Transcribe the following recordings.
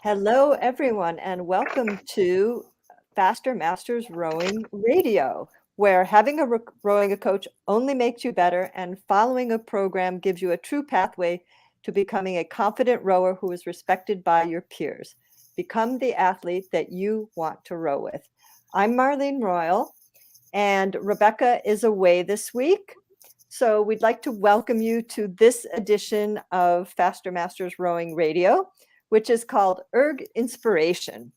Hello, everyone, and welcome to Faster Masters Rowing Radio, where having a rowing coach only makes you better, and following a program gives you a true pathway to becoming a confident rower who is respected by your peers. Become the athlete that you want to row with. I'm Marlene Royal, and Rebecca is away this week. So we'd like to welcome you to this edition of Faster Masters Rowing Radio, which is called Erg Inspiration.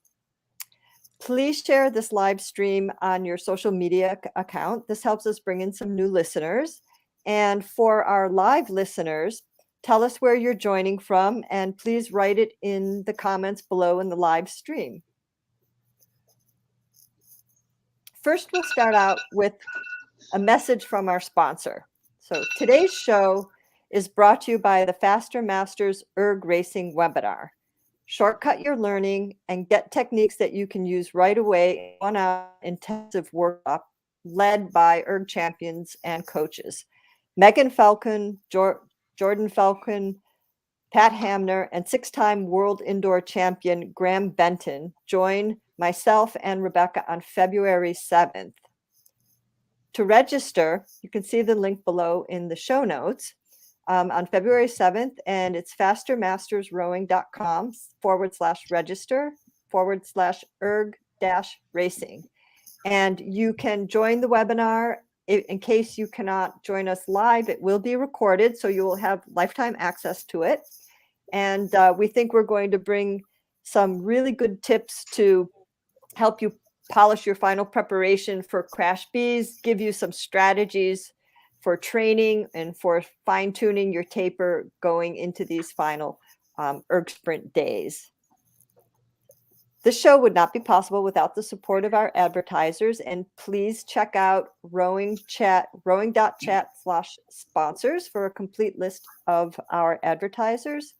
Please share this live stream on your social media account. This helps us bring in some new listeners. And for our live listeners, tell us where you're joining from, and please write it in the comments below in the live stream. First, we'll start out with a message from our sponsor. So today's show is brought to you by the Faster Masters Erg Racing Webinar. Shortcut your learning and get techniques that you can use right away in 1 hour intensive workshop led by Erg champions and coaches. Megan Falcon, Jordan Falcon, Pat Hamner, and 6-time world indoor champion Graham Benton join myself and Rebecca on February 7th. To register, you can see the link below in the show notes. On February 7th, and it's fastermastersrowing.com/register/erg-racing. And you can join the webinar. In case you cannot join us live, it will be recorded, so you will have lifetime access to it. And we think we're going to bring some really good tips to help you polish your final preparation for Crash Bees, give you some strategies for training and for fine-tuning your taper going into these final Erg Sprint days. This show would not be possible without the support of our advertisers, and please check out rowing.chat/sponsors for a complete list of our advertisers.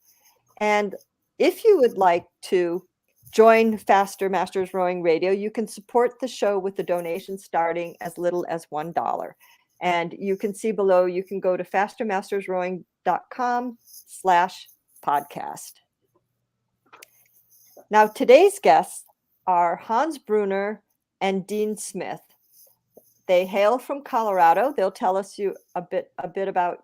And if you would like to join Faster Masters Rowing Radio, you can support the show with a donation starting as little as $1. And you can see below, you can go to fastermastersrowing.com/podcast. Now, today's guests are Hans Brunner and Dean Smith. They hail from Colorado. They'll tell us a bit about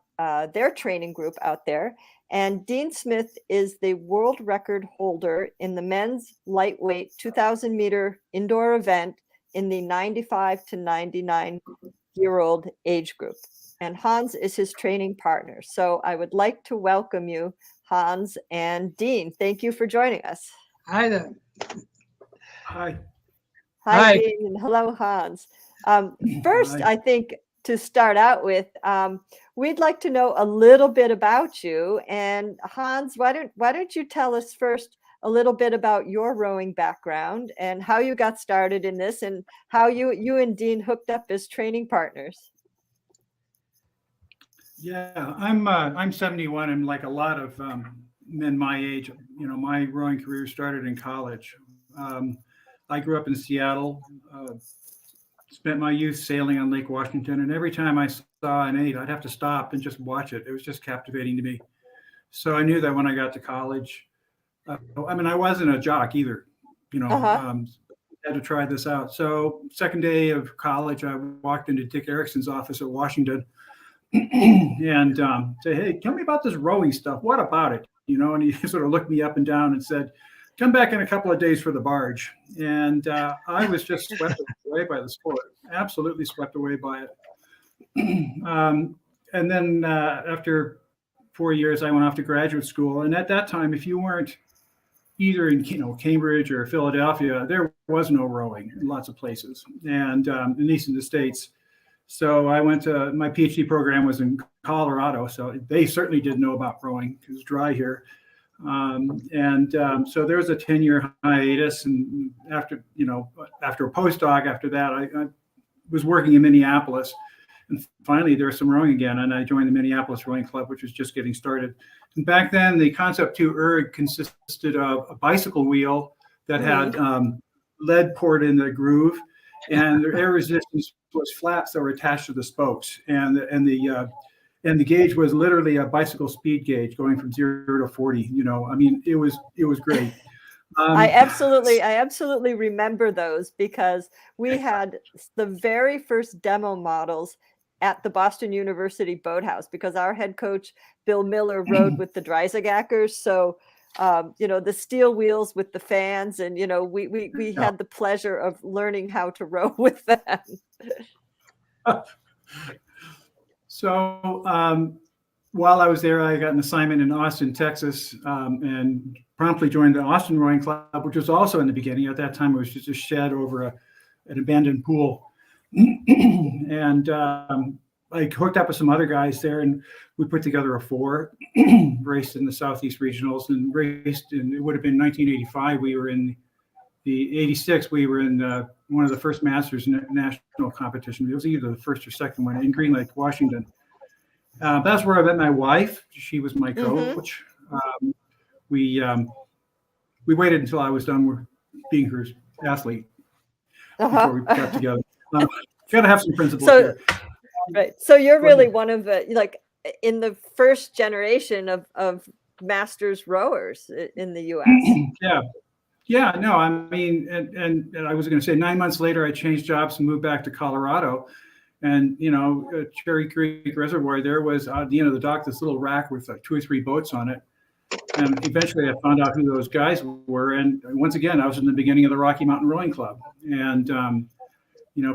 their training group out there. And Dean Smith is the world record holder in the men's lightweight 2,000 meter indoor event in the 95 to 99-year-old age group. And Hans is his training partner. So I would like to welcome you, Hans and Dean. Thank you for joining us. Hi there. Hi. Hi, Dean, and hello, Hans. First, Hi. I think to start out with, we'd like to know a little bit about you. And Hans, why don't you tell us first a little bit about your rowing background and how you got started in this, and how you and Dean hooked up as training partners? Yeah, I'm 71, and like a lot of men my age, my rowing career started in college. I grew up in Seattle, spent my youth sailing on Lake Washington, and every time I saw an 8, I'd have to stop and just watch it. It was just captivating to me. So I knew that when I got to college, I wasn't a jock either, had to try this out. So second day of college, I walked into Dick Erickson's office at Washington and said, "Hey, tell me about this rowing stuff. What about it?" And he sort of looked me up and down and said, "Come back in a couple of days for the barge." And I was just swept away by the sport, absolutely swept away by it. And then after 4 years, I went off to graduate school. And at that time, if you weren't either in Cambridge or Philadelphia, there was no rowing in lots of places, and at least in the States. So I went to, my PhD program was in Colorado, so they certainly didn't know about rowing. It was dry here. So there was a 10-year hiatus, and after a postdoc after that, I was working in Minneapolis, and finally there was some rowing again, and I joined the Minneapolis Rowing Club, which was just getting started. And back then, the Concept 2 Erg consisted of a bicycle wheel that had lead poured in the groove, and the air resistance was flats that were attached to the spokes, and the gauge was literally a bicycle speed gauge going from 0 to 40. It was great. I absolutely remember those, because we had the very first demo models at the Boston University Boathouse, because our head coach, Bill Miller, rode with the Dreisagackers. So, the steel wheels with the fans, and, we Yeah. had the pleasure of learning how to row with them. So while I was there, I got an assignment in Austin, Texas, and promptly joined the Austin Rowing Club, which was also in the beginning. At that time, it was just a shed over an abandoned pool. And I hooked up with some other guys there, and we put together a 4, raced in the Southeast Regionals, and raced in, it would have been 1985. We were in the 86. We were in one of the first Masters national competition. It was either the first or second one in Green Lake, Washington. That's where I met my wife. She was my coach. We waited until I was done being her athlete before we got together. Got to have some principles here. Right. So you're really one of the, like, in the first generation of Masters rowers in the U.S. Yeah. No, I mean, and I was going to say 9 months later, I changed jobs and moved back to Colorado. And, Cherry Creek Reservoir, there was at the end of the dock, this little rack with like 2 or 3 boats on it. And eventually I found out who those guys were. And once again, I was in the beginning of the Rocky Mountain Rowing Club. And,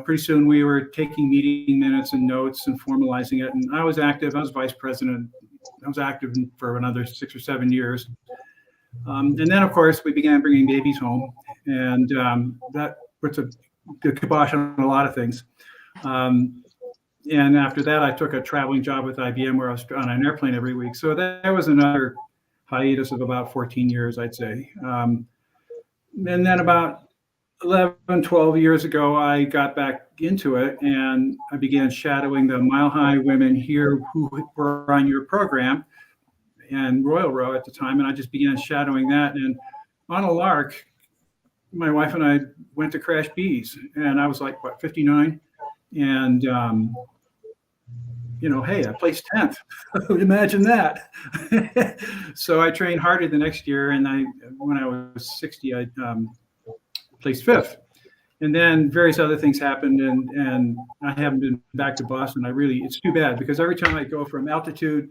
pretty soon we were taking meeting minutes and notes and formalizing it. And I was active. I was vice president. I was active for another 6 or 7 years. And then, of course, we began bringing babies home. And that puts a kibosh on a lot of things. And after that, I took a traveling job with IBM where I was on an airplane every week. So that was another hiatus of about 14 years, I'd say. And then about 11, 12 years ago, I got back into it, and I began shadowing the Mile High women here who were on your program and Royal Row at the time. And I just began shadowing that. And on a lark, my wife and I went to Crash Bees, and I was like, 59? And, hey, I placed 10th. Imagine that. So I trained harder the next year. And when I was 60, I placed 5th. And then various other things happened, and I haven't been back to Boston. It's too bad, because every time I go from altitude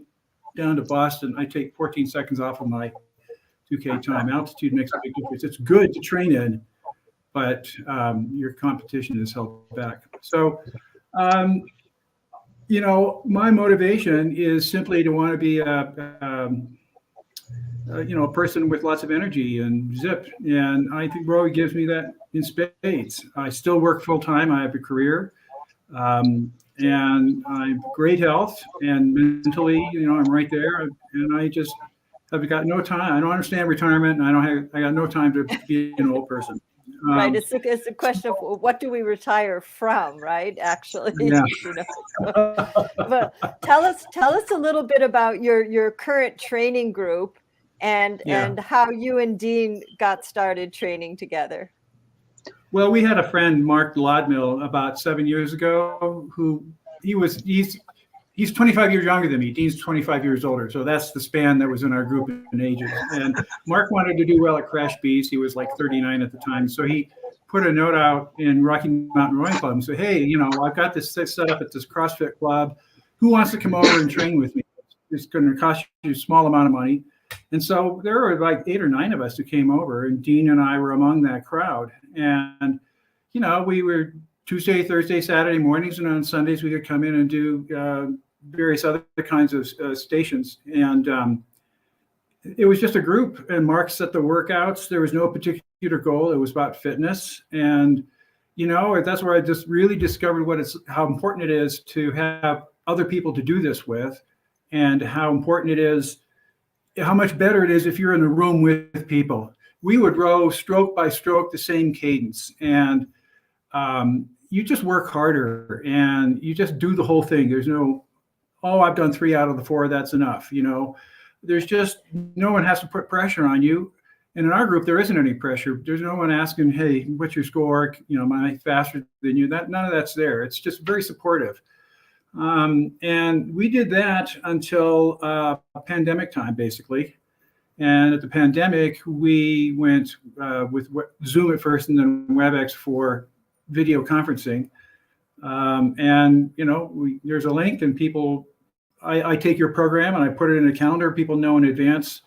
down to Boston, I take 14 seconds off of my 2K time. Altitude makes a big difference. It's good to train in, but your competition is held back. So, my motivation is simply to want to be a person with lots of energy and zip. And I think Roy gives me that in spades. I still work full time. I have a career, and I have great health, and mentally, I'm right there. And I just have got no time. I don't understand retirement, and I got no time to be an old person. Right. It's a question of what do we retire from, right? Actually, yeah. But tell us a little bit about your current training group and how you and Dean got started training together. Well, we had a friend, Mark Lodmill, about 7 years ago, who he's 25 years younger than me. Dean's 25 years older. So that's the span that was in our group in ages. And Mark wanted to do well at Crash Bees. He was like 39 at the time. So he put a note out in Rocky Mountain Rowing Club and said, hey, I've got this set up at this CrossFit club. Who wants to come over and train with me? It's going to cost you a small amount of money. And so there were like 8 or 9 of us who came over, and Dean and I were among that crowd. And, we were Tuesday, Thursday, Saturday mornings, and on Sundays we could come in and do various other kinds of stations. And it was just a group, and Mark set the workouts. There was no particular goal. It was about fitness. And, that's where I just really discovered how important it is to have other people to do this with, and how important it is, how much better it is if you're in a room with people. We would row stroke by stroke the same cadence, and you just work harder, and you just do the whole thing. There's no, I've done 3 out of the 4, that's enough. There's just, no one has to put pressure on you. And in our group, there isn't any pressure. There's no one asking, hey, what's your score? Am I faster than you? None of that's there. It's just very supportive. And we did that until pandemic time, basically. And at the pandemic, we went with Zoom at first and then WebEx for video conferencing. And, there's a link and people, I take your program and I put it in a calendar. People know in advance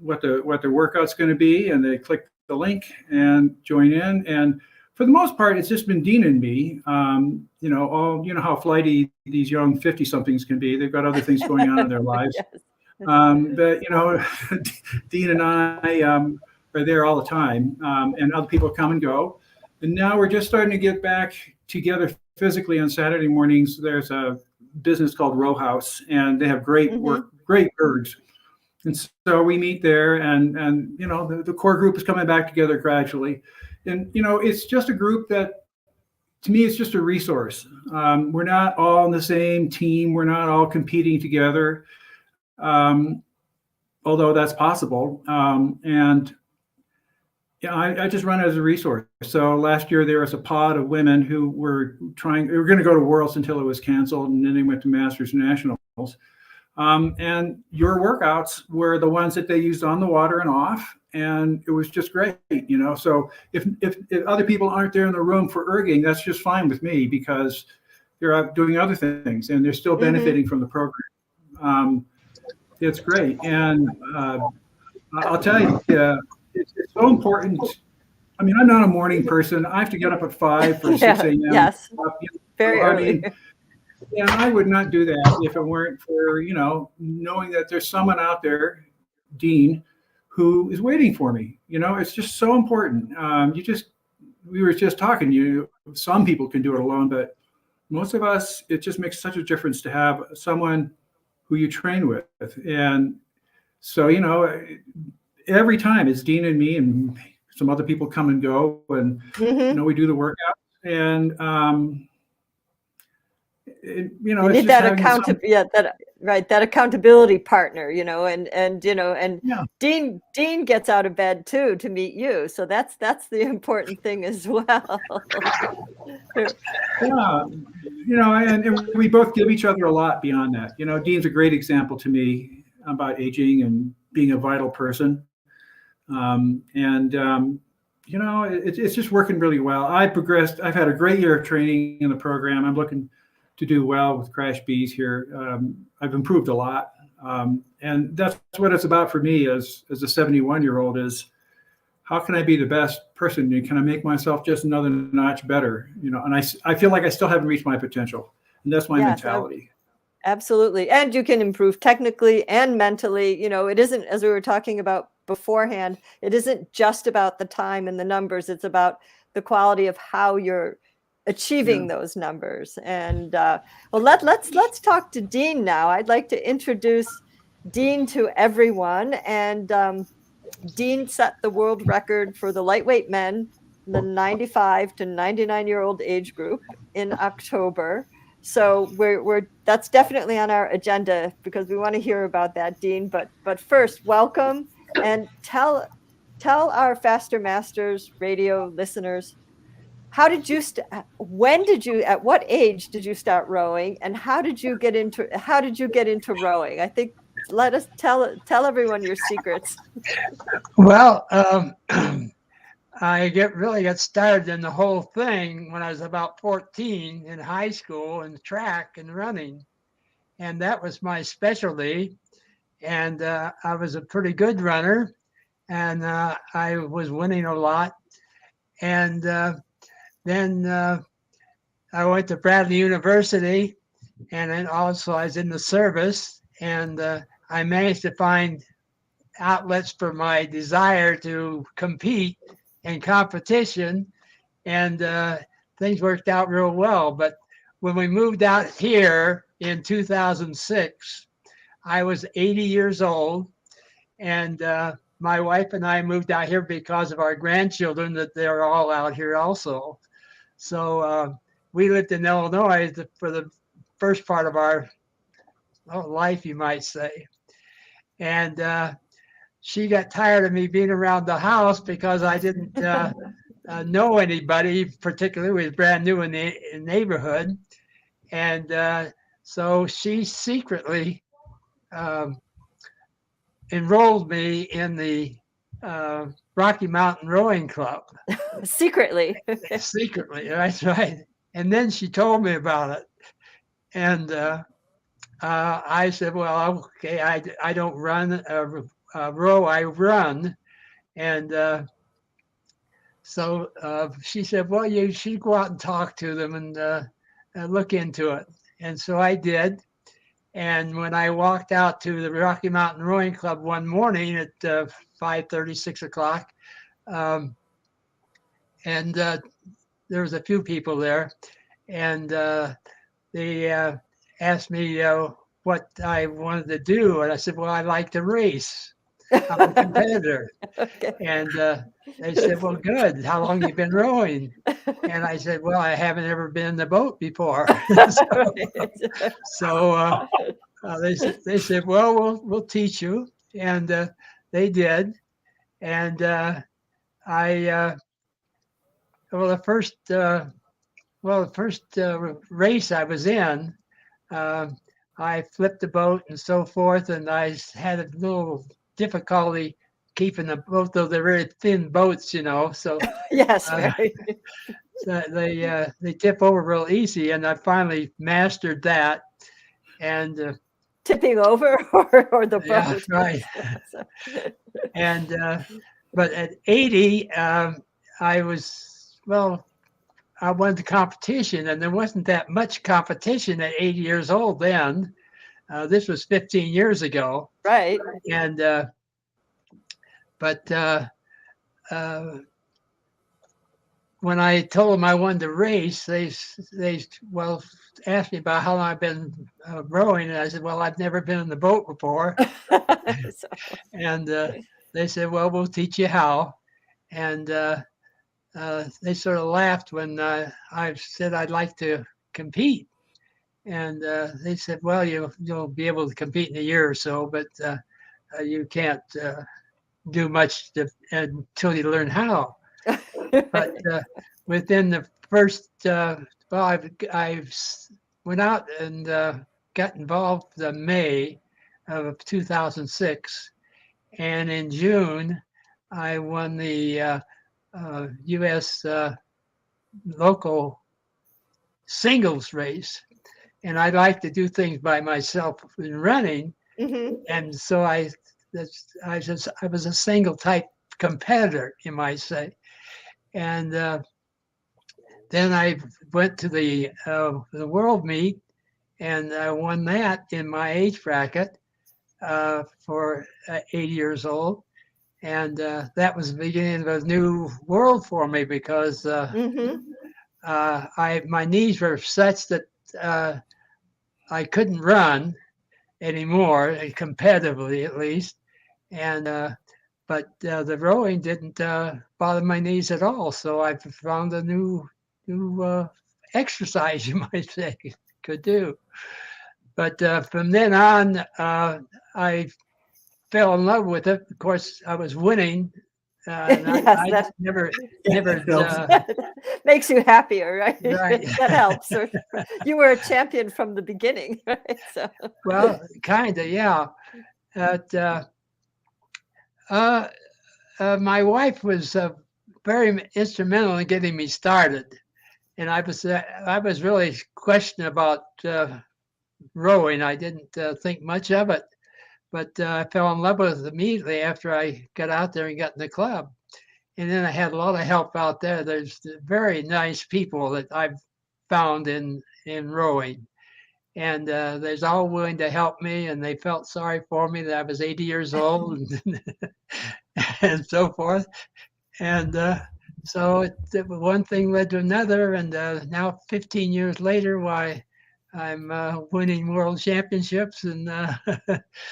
what the workout's going to be, and they click the link and join in. And for the most part, it's just been Dean and me. How flighty these young 50-somethings can be. They've got other things going on in their lives. Yes. But Dean and I are there all the time, and other people come and go. And now we're just starting to get back together physically on Saturday mornings. There's a business called Row House, and they have great work, great ergs. And so we meet there, and the core group is coming back together gradually. And it's just a group that, to me, it's just a resource. We're not all on the same team. We're not all competing together. Although that's possible. I just run it as a resource. So last year there was a pod of women who were going to go to Worlds until it was canceled, and then they went to Masters Nationals. And your workouts were the ones that they used on the water and off, and it was just great, So if other people aren't there in the room for erging, that's just fine with me, because they're out doing other things and they're still benefiting from the program. It's great. And I'll tell you, it's so important. I mean, I'm not a morning person. I have to get up at 5 for 6 a.m. Yes, very early. I would not do that if it weren't for, knowing that there's someone out there, Dean, who is waiting for me. It's just so important. We were just talking, some people can do it alone, but most of us, it just makes such a difference to have someone who you train with. And so, every time it's Dean and me, and some other people come and go, and, we do the workout. And, you need that accountability partner, and Dean gets out of bed too to meet you. So that's the important thing as well. And we both give each other a lot beyond that. Dean's a great example to me about aging and being a vital person. It's just working really well. I've progressed. I've had a great year of training in the program. I'm looking to do well with Crash Bees here. I've improved a lot. And that's what it's about for me as a 71-year-old, is how can I be the best person? Can I make myself just another notch better? And I feel like I still haven't reached my potential. And that's my mentality. Absolutely. And you can improve technically and mentally. It isn't, as we were talking about beforehand, it isn't just about the time and the numbers. It's about the quality of how you're achieving those numbers. And let's talk to Dean now. I'd like to introduce Dean to everyone. And Dean set the world record for the lightweight men, the 95 to 99-year-old age group, in October. So that's definitely on our agenda, because we want to hear about that, Dean. But first, welcome, and tell our Faster Masters radio listeners, at what age did you start rowing, and how did you get into rowing? I think tell everyone your secrets. Well, I really got started in the whole thing when I was about 14 in high school, in track and running, and that was my specialty. And I was a pretty good runner, and I was winning a lot. And then I went to Bradley University, and then also I was in the service, and I managed to find outlets for my desire to compete in competition, and things worked out real well. But when we moved out here in 2006, I was 80 years old, and my wife and I moved out here because of our grandchildren, that they're all out here also. So we lived in Illinois for the first part of our life, you might say. And she got tired of me being around the house because I didn't know anybody, particularly. We was brand new in the neighborhood. And so she secretly enrolled me in the Rocky Mountain Rowing Club. Secretly. Secretly, that's right. And then she told me about it. And I said, well, okay, I don't run, row, I run. And so she said, well, you should go out and talk to them and look into it. And so I did. And when I walked out to the Rocky Mountain Rowing Club one morning at 5:30, 6 o'clock, and there was a few people there, and they asked me what I wanted to do. And I said, well, I like to race. I'm a competitor. Okay. And they said, well, good. How long you been rowing? And I said, well, I haven't ever been in the boat before. so they said, well, we'll teach you. And they did. And the first race I was in, I flipped the boat and so forth, and I had a little difficulty keeping the boat, though they're very thin boats, so Yes, very. so they tip over real easy, and I finally mastered that. And tipping over or the boat. Yeah, right. And but at 80, I won the competition, and there wasn't that much competition at 80 years old then. This was 15 years ago. Right. And but when I told them I wanted to race, they asked me about how long I've been rowing, and I said, well, I've never been in the boat before. And they said, well, we'll teach you how. And they sort of laughed when I said I'd like to compete. And they said, well, you'll be able to compete in a year or so, but you can't do much until you learn how. But within the first, I went out and got involved in May of 2006. And in June, I won the U.S. Local singles race. And I like to do things by myself in running. Mm-hmm. And so I was a single type competitor, you might say. And then I went to the world meet, and I won that in my age bracket for 80 years old. And that was the beginning of a new world for me, because my knees were such that I couldn't run anymore, competitively at least. And but the rowing didn't bother my knees at all. So I found a new exercise, you might say, could do. But from then on, I fell in love with it. Of course, I was winning. And I just never makes you happier, right? Right. That helps. You were a champion from the beginning, right? So. Well, kind of, yeah. My wife was very instrumental in getting me started, and I was really questioning about rowing. I didn't think much of it, but I fell in love with it immediately after I got out there and got in the club. And then I had a lot of help out there. There's very nice people that I've found in rowing. And they're all willing to help me, and they felt sorry for me that I was 80 years old and so forth. And so one thing led to another, and now 15 years later, why I'm winning world championships and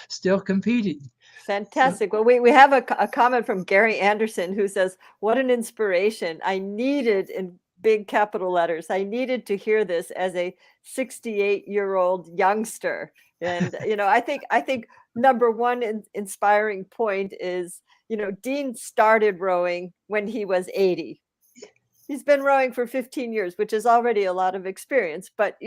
still competing. Fantastic. Well, we have a comment from Gary Anderson, who says, what an inspiration. I needed, in big capital letters, I needed to hear this as a 68-year-old youngster. And, I think number one inspiring point is, Dean started rowing when he was 80. He's been rowing for 15 years, which is already a lot of experience. But,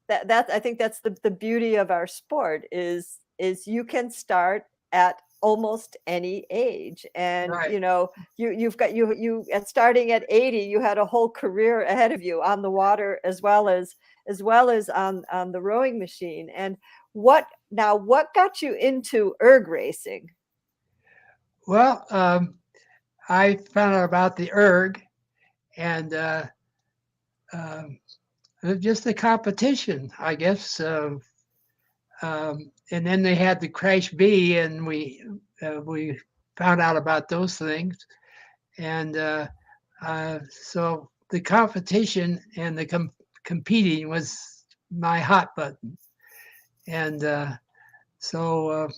that I think that's the beauty of our sport is you can start at almost any age. And Right. you know, you've got you at starting at 80, you had a whole career ahead of you on the water as well as on the rowing machine. And what got you into erg racing? Well, I found out about the erg, and um, just the competition, I guess. And then they had the Crash B, and we found out about those things, and so the competition and the competing was my hot button, and so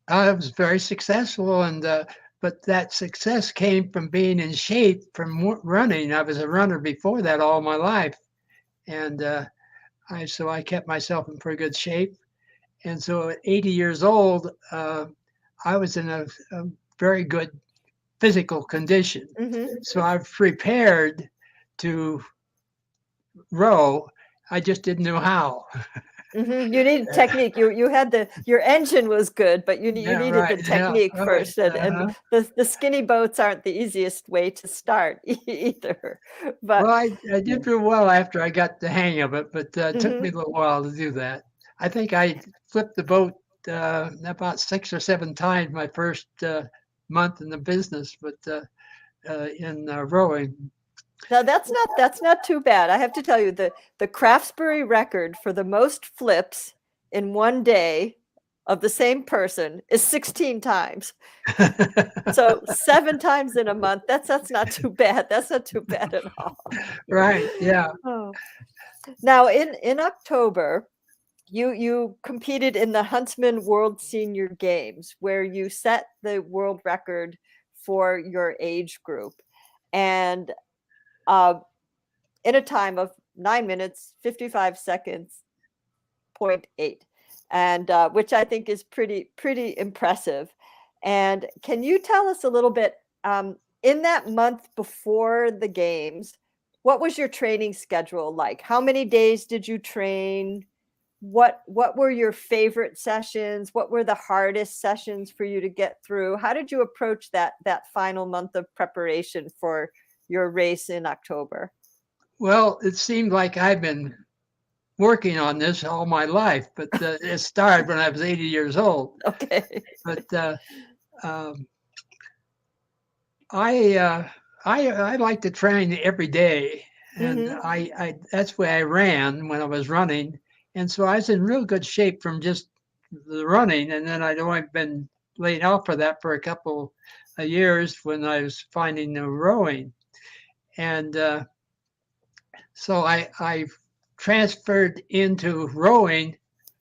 I was very successful, and but that success came from being in shape from running. I was a runner before that all my life, and I kept myself in pretty good shape. And so at 80 years old, I was in a very good physical condition. Mm-hmm. So I've prepared to row. I just didn't know how. Mm-hmm. You needed technique. You had your engine was good, but you needed Right. the technique Yeah. first. Right. And the skinny boats aren't the easiest way to start either. But Well, I did real well after I got the hang of it, but it took me mm-hmm. a little while to do that. I think I flipped the boat about 6 or 7 times my first month in the business, but in rowing. Now that's not too bad. I have to tell you, the Craftsbury record for the most flips in one day of the same person is 16 times. So 7 times in a month, that's not too bad. That's not too bad at all. Right. Yeah. Oh. Now in October, you competed in the Huntsman World Senior Games, where you set the world record for your age group. And in a time of 9 minutes, 55 seconds, 0.8, and which I think is pretty impressive. And can you tell us a little bit, in that month before the games, what was your training schedule like? How many days did you train? What were your favorite sessions? What were the hardest sessions for you to get through? How did you approach that final month of preparation for your race in October? Well, it seemed like I've been working on this all my life, but it started when I was 80 years old. Okay. But I like to train every day, and Mm-hmm. I that's where I ran when I was running, and so I was in real good shape from just the running, and then I'd only been laid off for that for a couple of years when I was finding the rowing, and so I transferred into rowing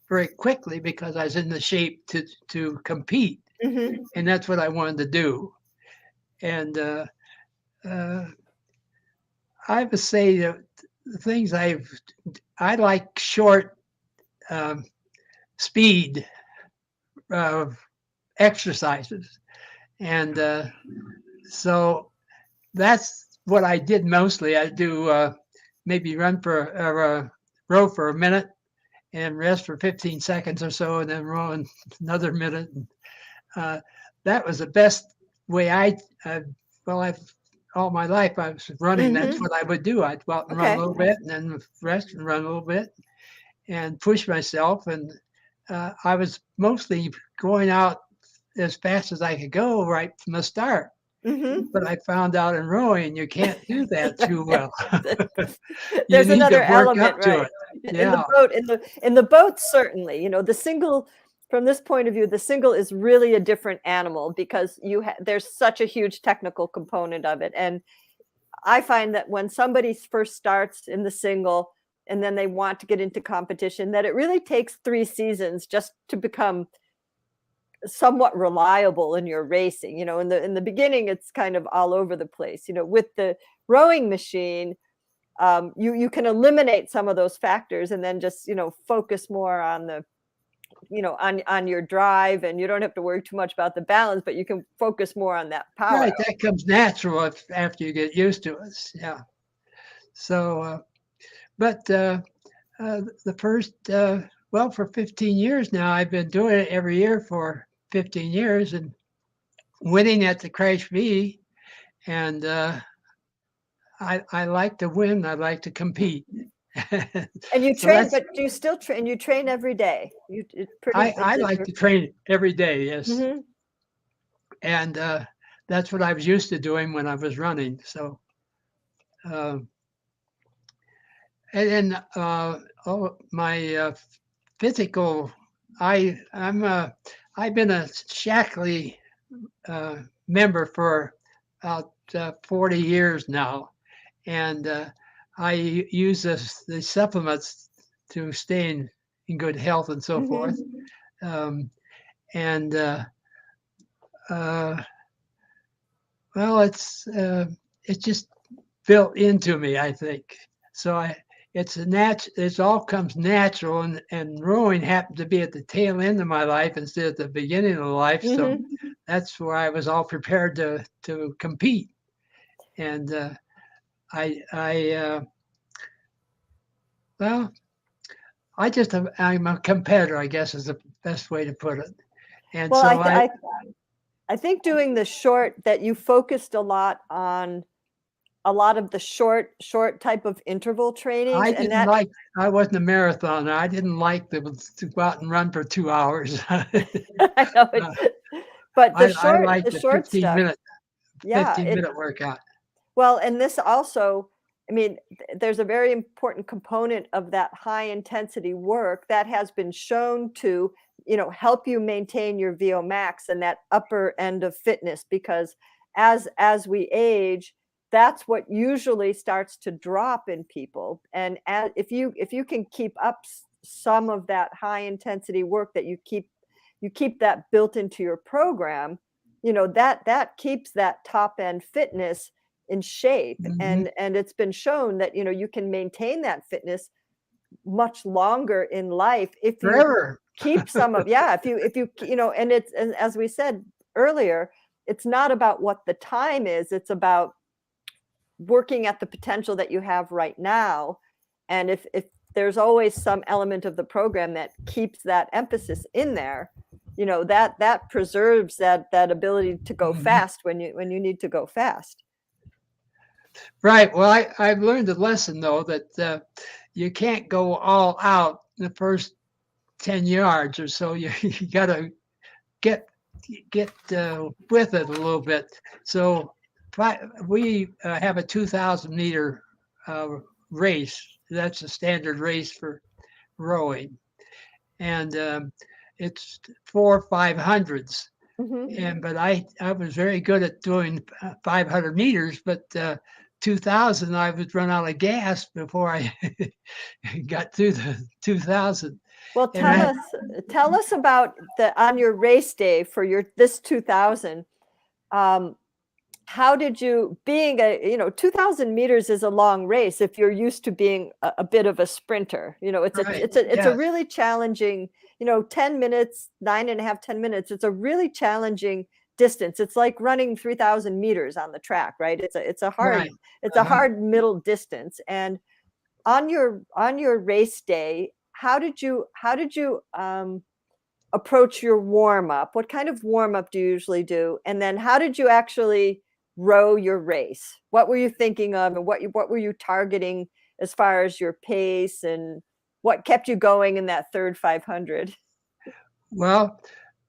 very quickly because I was in the shape to compete, Mm-hmm. and that's what I wanted to do. And I would say that the things I like short speed exercises, and so that's what I did mostly. I do maybe run for row for a minute and rest for 15 seconds or so, and then row another minute. And, that was the best way I've all my life I was running. Mm-hmm. That's what I would do. I'd go out and run Okay. a little bit, and then rest and run a little bit, and push myself. And I was mostly going out as fast as I could go right from the start. Mm-hmm. But I found out in rowing you can't do that too well. You There's need another to work element, up to right? it. In the Yeah. boat, in the boat, certainly. You know, the single, from this point of view, the single is really a different animal because there's such a huge technical component of it. And I find that when somebody first starts in the single and then they want to get into competition, that it really takes 3 seasons just to become somewhat reliable in your racing. You know, in the beginning, it's kind of all over the place. You know, with the rowing machine, you can eliminate some of those factors and then just, you know, focus more on the, you know, on your drive, and you don't have to worry too much about the balance, but you can focus more on that power. Right. That comes natural after you get used to it. Yeah. So, but the first, well, for 15 years now, I've been doing it every year for 15 years and winning at the Crash V. And I like to win. I like to compete. And you So train, but do you still train? You train every day. It's pretty. I like to train every day, yes. Mm-hmm. And that's what I was used to doing when I was running. So, and then my physical, I've been a Shackley member for about 40 years now, and I use the supplements to stay in good health and so forth. And well, it's just built into me, I think. So it all comes natural, and rowing happened to be at the tail end of my life instead of the beginning of life. So that's where I was all prepared to compete. And well, I'm a competitor, I guess is the best way to put it. And well, so I think doing the short, that you focused a lot on a lot of the short type of interval trainings. I wasn't a marathoner. I didn't like to go out and run for 2 hours. I know it, but I like the short 15 stuff. minute, Yeah, 15-minute workout. Well, and this also, I mean, there's a very important component of that high intensity work that has been shown to, help you maintain your VO max and that upper end of fitness, because as we age, that's what usually starts to drop in people. And if you can keep up some of that high intensity work, that you keep that built into your program, that keeps that top end fitness in shape. And it's been shown that you can maintain that fitness much longer in life if you Forever. keep some of if you and it's, as we said earlier, it's not about what the time is, it's about working at the potential that you have right now. And if there's always some element of the program that keeps that emphasis in there, that preserves that ability to go fast when you need to go fast. Right. Well, I've learned a lesson, though, that you can't go all out the first 10 yards or so. You got to get with it a little bit. So we have a 2,000 meter race. That's a standard race for rowing. And it's 4 500s. But I was very good at doing 500 meters, but 2,000, I would run out of gas before I got through the 2,000. Well, tell us about on your race day for this 2,000. How did you, being 2,000 meters is a long race if you're used to being a bit of a sprinter. It's a really challenging, 10 minutes, 9.5, 10 minutes. It's a really challenging distance. It's like running 3,000 meters on the track, right? It's a hard middle distance. And on your race day, how did you approach your warm up? What kind of warm up do you usually do? And then how did you actually row your race? What were you thinking of, and what were you targeting as far as your pace, and what kept you going in that third 500? Well,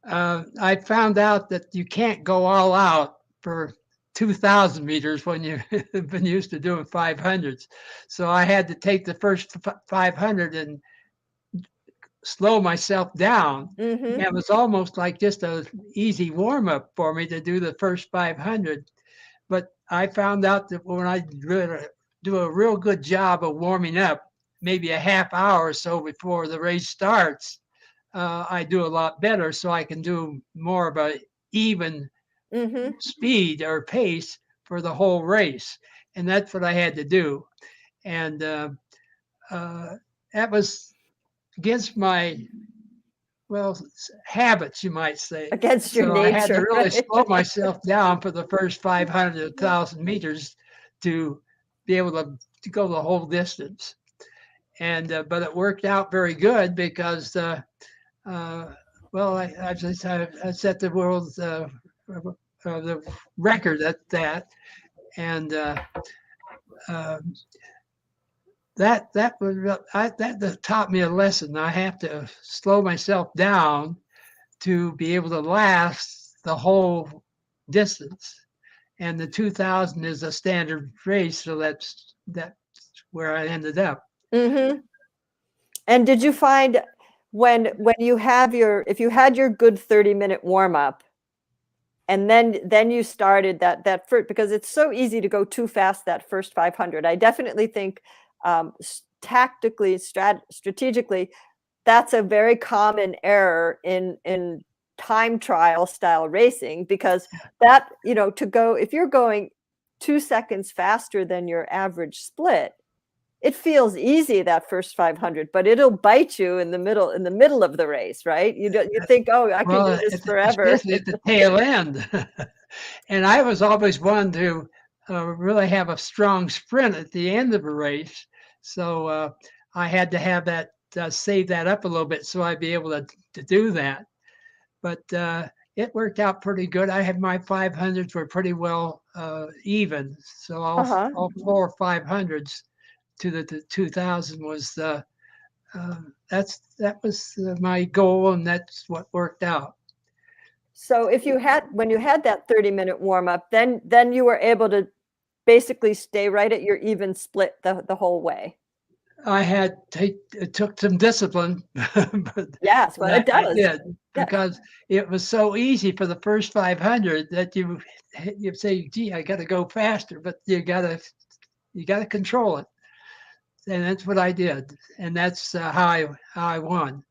I found out that you can't go all out for 2,000 meters when you've been used to doing 500s. So I had to take the first 500 and slow myself down. It was almost like just an easy warm up for me to do the first 500. But I found out that when I do a real good job of warming up, maybe a half hour or so before the race starts, I do a lot better. So I can do more of a even speed or pace for the whole race. And that's what I had to do. And that was against my habits, you might say. Against your nature. I had to really slow myself down for the first 500 or 1,000 meters to be able to go the whole distance. And but it worked out very good because well, I set the world's the record at that, and that was that taught me a lesson. I have to slow myself down to be able to last the whole distance. And the 2000 is a standard race, so that's where I ended up. Mm-hmm. And did you find when you have if you had your good 30-minute warm up, and then you started that first, because it's so easy to go too fast that first 500. I definitely think tactically, strategically, that's a very common error in time trial style racing, because that, to go, if you're going 2 seconds faster than your average split, it feels easy that first 500, but it'll bite you in the middle of the race, right? You think, oh, I can do this forever. Especially at the tail end. And I was always one to really have a strong sprint at the end of a race. So I had to have that, save that up a little bit so I'd be able to do that. But it worked out pretty good. I had my 500s were pretty well even. So all 4 500s to the 2000 was that was my goal, and that's what worked out. So when you had that 30-minute warm up, then you were able to basically stay right at your even split the whole way. It took some discipline. But yes, well, it does. I did, because it was so easy for the first 500 that you say, gee, I got to go faster, but you got to control it. And that's what I did. And that's how I won.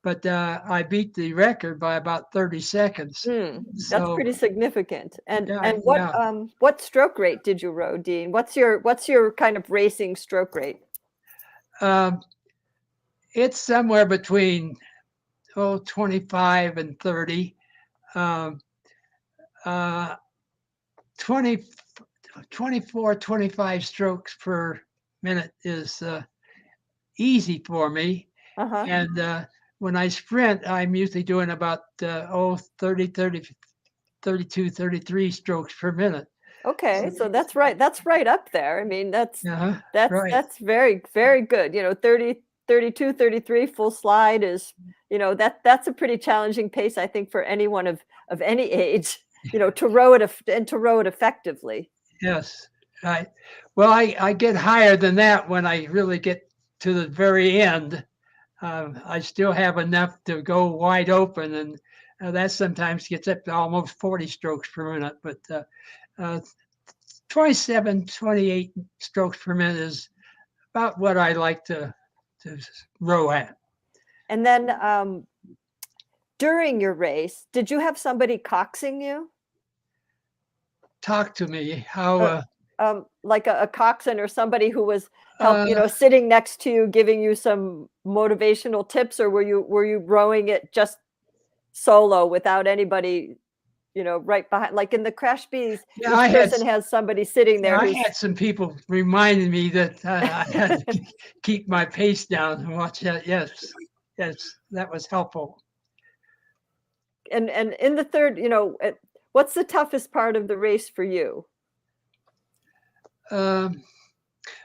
But I beat the record by about 30 seconds. That's pretty significant. And what stroke rate did you row, Dean? What's your kind of racing stroke rate? It's somewhere between 25 and 30. 24, 25 strokes per minute is easy for me. And when I sprint, I'm usually doing about 32, 33 strokes per minute. Okay, so that's right up there. I mean, that's very, very good. 30, 32, 33 full slide is, that's a pretty challenging pace, I think, for anyone of any age, to row it effectively. Yes, right. Well, I get higher than that when I really get to the very end. I still have enough to go wide open, and that sometimes gets up to almost 40 strokes per minute. But 27, 28 strokes per minute is about what I like to row at. And then during your race, did you have somebody coxing you? Talk to me. How? Like a coxswain or somebody who was sitting next to you, giving you some motivational tips, or were you rowing it just solo without anybody, right behind? Like in the Crash Bees, each person has somebody sitting there. I had some people reminding me that I had to keep my pace down and watch that. Yes, that was helpful. And in the third, what's the toughest part of the race for you?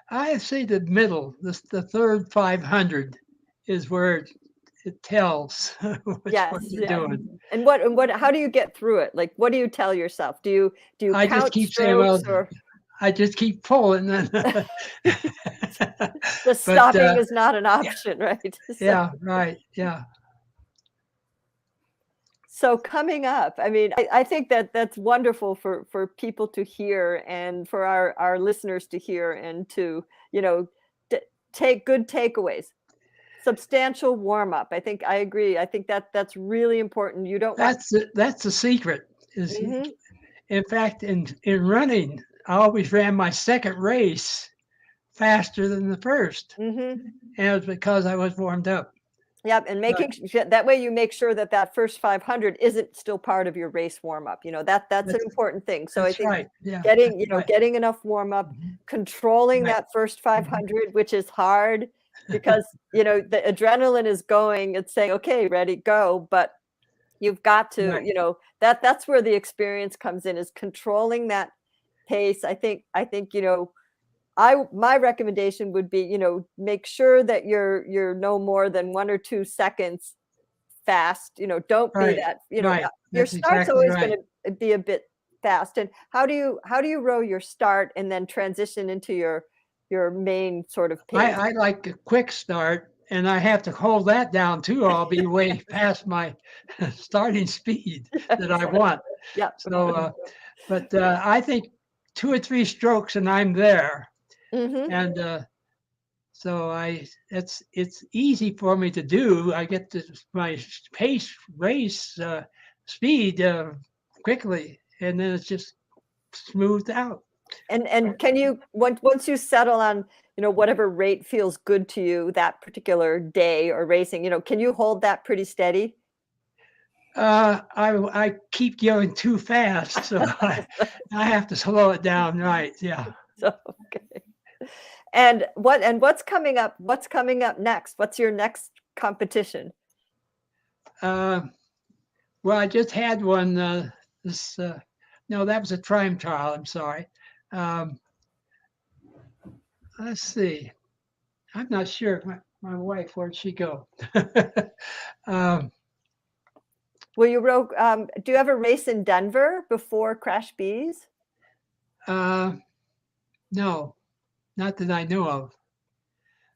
I say the middle, the third 500 is where it tells what you're doing. And how do you get through it? Like, what do you tell yourself? Do you I count just keep strokes, saying, well, I just keep pulling. The stopping is not an option, right? Yeah, right. Yeah. So coming up, I mean, I think that's wonderful for people to hear, and for our listeners to hear, and to, take good takeaways. Substantial warm up. I think I agree. I think that's really important. You don't. That's the secret. In fact, in running, I always ran my second race faster than the first, and it was because I was warmed up. Yep, and that way you make sure that first 500 isn't still part of your race warm up. That's an important thing. So I think getting enough warm up, controlling that first 500, which is hard, because the adrenaline is going. It's saying, okay, ready, go, but You've got to, Right. you know, that's where the experience comes in, is controlling that pace. I think, you know, my recommendation would be, you know, make sure that you're no more than 1 or 2 seconds fast. You know, don't be Right. that, you know, Right. your That's start's exactly always right. going to be a bit fast. And how do you row your start and then transition into your main sort of pace? I like a quick start, and I have to hold that down too. I'll be way past my starting speed that I want. Yeah. So, but I think 2 or 3 strokes and I'm there. Hmm. And so it's easy for me to do. I get to my pace race speed quickly, and then it's just smoothed out. And can you, once you settle on, you know, whatever rate feels good to you that particular day or racing, you know, can you hold that pretty steady? I keep going too fast, so I have to slow it down. Right? Yeah. So, okay. And what's coming up? What's coming up next? What's your next competition? Uh, well, I just had one. This no, that was a time trial. I'm sorry. Um, let's see. I'm not sure. My wife, where'd she go? um, Will you row? Do you have a race in Denver before Crash Bees? uh, no, not that I know of.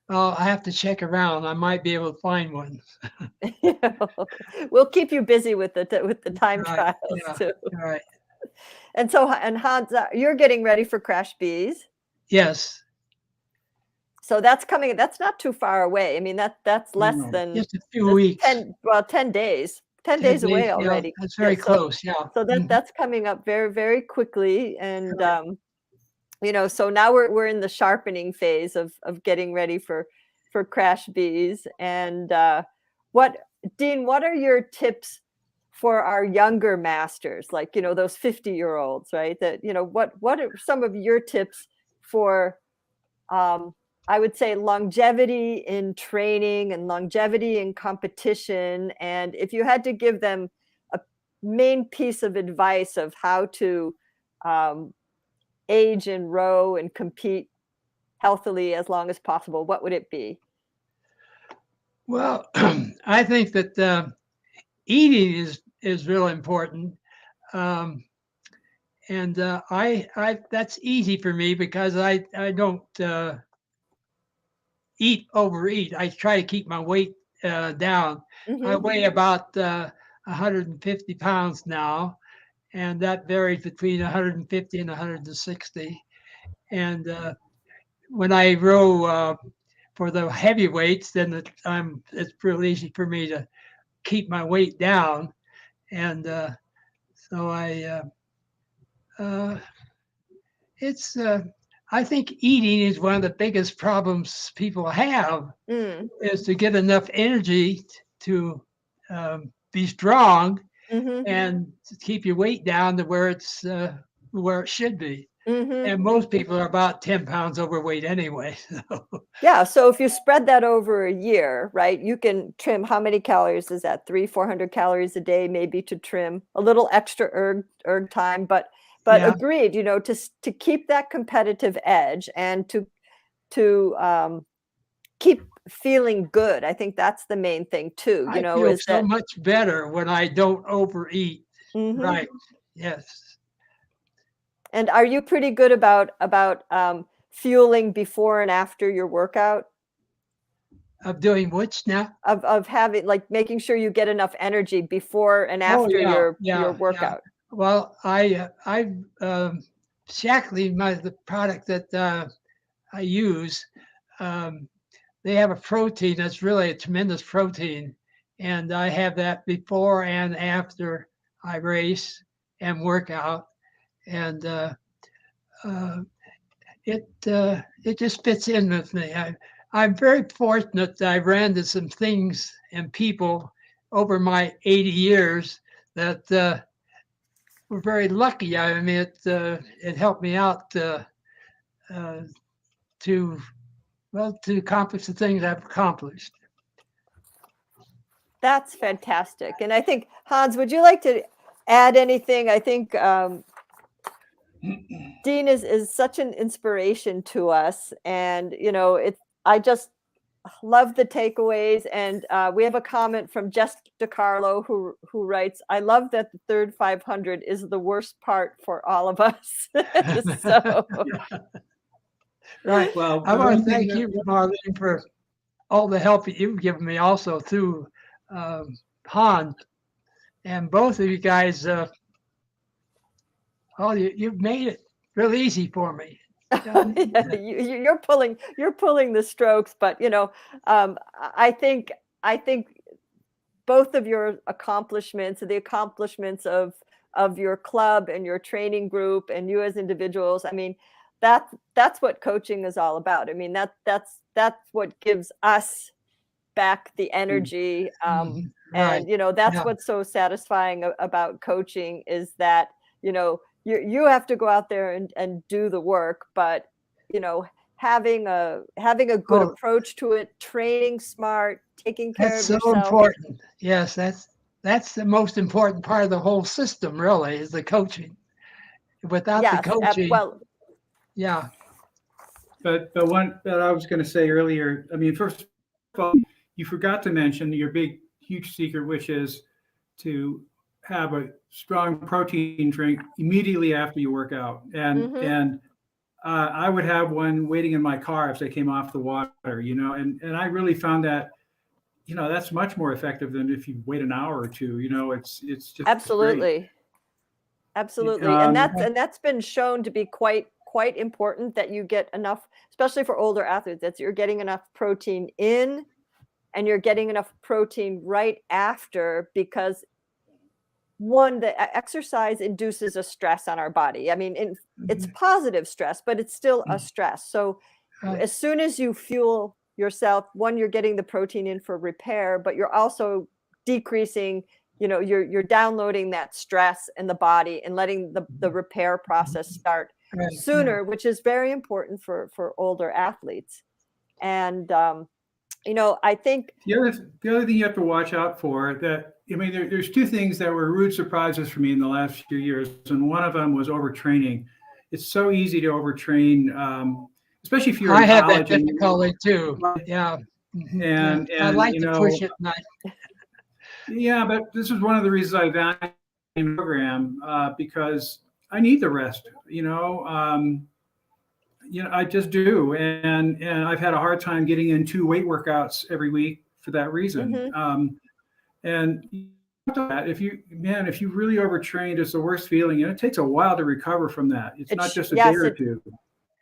Well, I have to check around. I might be able to find one. You know, we'll keep you busy with the time Right. trials Yeah. too. Right. And so, and Hans, you're getting ready for Crash Bees. Yes. So that's coming. That's not too far away. I mean, that's less No. than Just a few that's weeks. 10 days. 10 10 days days. away Yeah. already. That's Yeah. very close. Yeah. So that's coming up very, very quickly. And Right. you know, so now we're in the sharpening phase of getting ready for Crash Bees. And what Dean, what are your tips for our younger masters, like, you know, those 50-year-olds, right? That, you know, what are some of your tips for I would say longevity in training and longevity in competition. And if you had to give them a main piece of advice of how to um, age and row and compete healthily as long as possible, what would it be? Well, I think that eating is real important. Um, and I that's easy for me because I don't overeat. I try to keep my weight down. I Hmm. weigh about 150 pounds now, and that varies between 150 and 160. And when I row for the heavy weights, then it's real easy for me to keep my weight down. And so uh, it's I think eating is one of the biggest problems people have, Mm. is to get enough energy to be strong Hmm. and to keep your weight down to where it should be. Hmm. And most people are about 10 pounds overweight anyway. So, Yeah. So if you spread that over a year, right, you can trim, how many calories is that? 400 calories a day, maybe, to trim a little extra erg time, but yeah, agreed, you know, to keep that competitive edge and to keep feeling good. I think that's the main thing too, you I know, feel is so that much better when I don't overeat. mhm. Right. Yes. And are you pretty good about fueling before and after your workout? Of doing which now? Of having, like, making sure you get enough energy before and Oh, after yeah. your Yeah. Yeah. workout? Well, I Shackley, the product that I use, um, they have a protein that's really a tremendous protein, and I have that before and after I race and work out, and uh, it just fits in with me. I'm very fortunate that I ran into some things and people over my 80 years that were very lucky. I mean, it helped me out uh, to to accomplish the things I've accomplished. That's fantastic. And I think, Hans, would you like to add anything? I think Dean is such an inspiration to us. And, I just love the takeaways. And we have a comment from Jess DiCarlo who writes, I love that the third 500 is the worst part for all of us. So, Right. Well, I want to thank you, Marlene, for all the help that you've given me also through Hans. And both of you guys, you've made it real easy for me. yeah, you're pulling the strokes, but I think both of your accomplishments, the accomplishments of your club and your training group and you as individuals, I mean, that's what coaching is all about. I mean, that's what gives us back the energy. Right. And that's Yeah. what's so satisfying about coaching is that, you have to go out there and do the work, but having a good approach to it, training smart, taking care of yourself. That's so important. Yes, that's the most important part of the whole system, really, is the coaching. Without the coaching, yeah. But one that I was going to say earlier, I mean, first of all, you forgot to mention your huge secret, which is to have a strong protein drink immediately after you work out. And I would have one waiting in my car if they came off the water, and I really found that, that's much more effective than if you wait an hour or two. It's just absolutely great. Absolutely. And that's been shown to be quite important, that you get enough, especially for older athletes, that you're getting enough protein in and you're getting enough protein right after, because one, the exercise induces a stress on our body. I mean, it's positive stress, but it's still a stress. So as soon as you fuel yourself, one, you're getting the protein in for repair, but you're also decreasing, you're downloading that stress in the body and letting the repair process start sooner, which is very important for older athletes. And I think the other thing you have to watch out for, that, I mean, there's two things that were rude surprises for me in the last few years, and one of them was overtraining. It's so easy to overtrain, especially if you're in have college. That difficulty too. Yeah. And I like to push it. Yeah, but this is one of the reasons I value the program, because I need the rest. I just do, and I've had a hard time getting in 2 weight workouts every week for that reason. And if you really overtrained, it's the worst feeling, and it takes a while to recover from that. It's not just a day or two.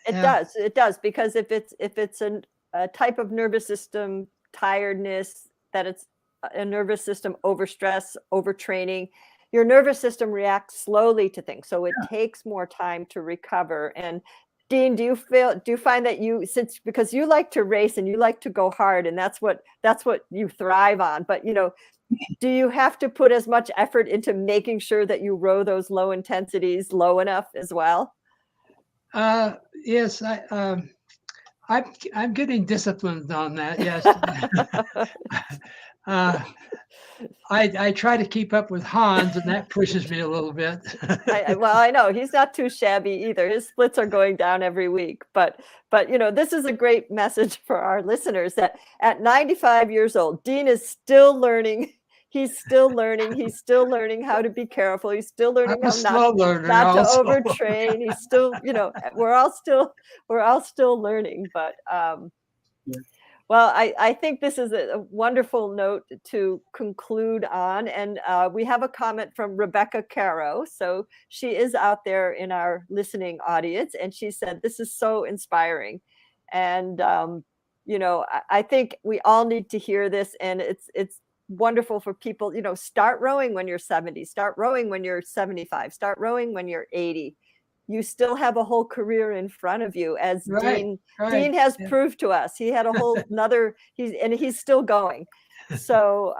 It does, because if it's a type of nervous system tiredness, that it's a nervous system overstress, overtraining, your nervous system reacts slowly to things, so it takes more time to recover. And Dean, do you find that because you like to race and you like to go hard, and that's what you thrive on, but do you have to put as much effort into making sure that you row those low intensities low enough as well? Yes, I'm getting disciplined on that. Yes. I try to keep up with Hans, and that pushes me a little bit. I know he's not too shabby either. His splits are going down every week, but this is a great message for our listeners, that at 95 years old, Dean is still learning. He's still learning. He's still learning how to be careful. He's still learning how not to overtrain. He's still, we're all still learning. But well, I think this is a wonderful note to conclude on. And we have a comment from Rebecca Caro. So she is out there in our listening audience, and she said, "This is so inspiring." And I think we all need to hear this, and it's wonderful for people. Start rowing when you're 70, start rowing when you're 75, start rowing when you're 80. You still have a whole career in front of you, as Dean has proved to us. He had a whole he's still going. So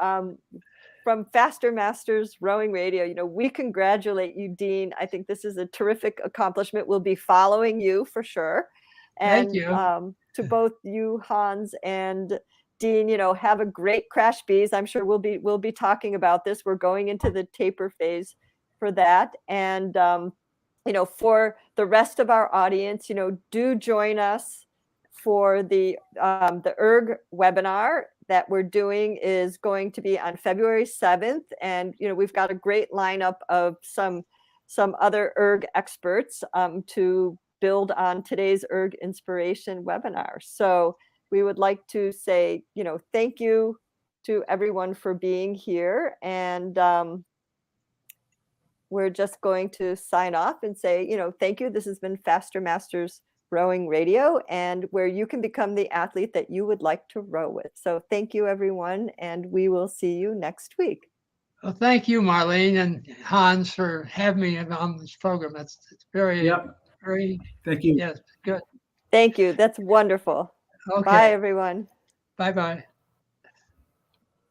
from Faster Masters Rowing Radio, we congratulate you, Dean. I think this is a terrific accomplishment. We'll be following you for sure. And thank you. To both you, Hans, and Dean, have a great Crash Bees. I'm sure we'll be talking about this. We're going into the taper phase for that. And, for the rest of our audience, do join us for the Erg webinar that we're doing is going to be on February 7th. And, we've got a great lineup of some other Erg experts to build on today's Erg Inspiration webinar. So we would like to say, thank you to everyone for being here. And we're just going to sign off and say, thank you. This has been Faster Masters Rowing Radio, and where you can become the athlete that you would like to row with. So thank you, everyone, and we will see you next week. Well, thank you, Marlene and Hans, for having me on this program. It's very, very. Thank you. Yes, good. Thank you. That's wonderful. Okay. Bye, everyone. Bye-bye.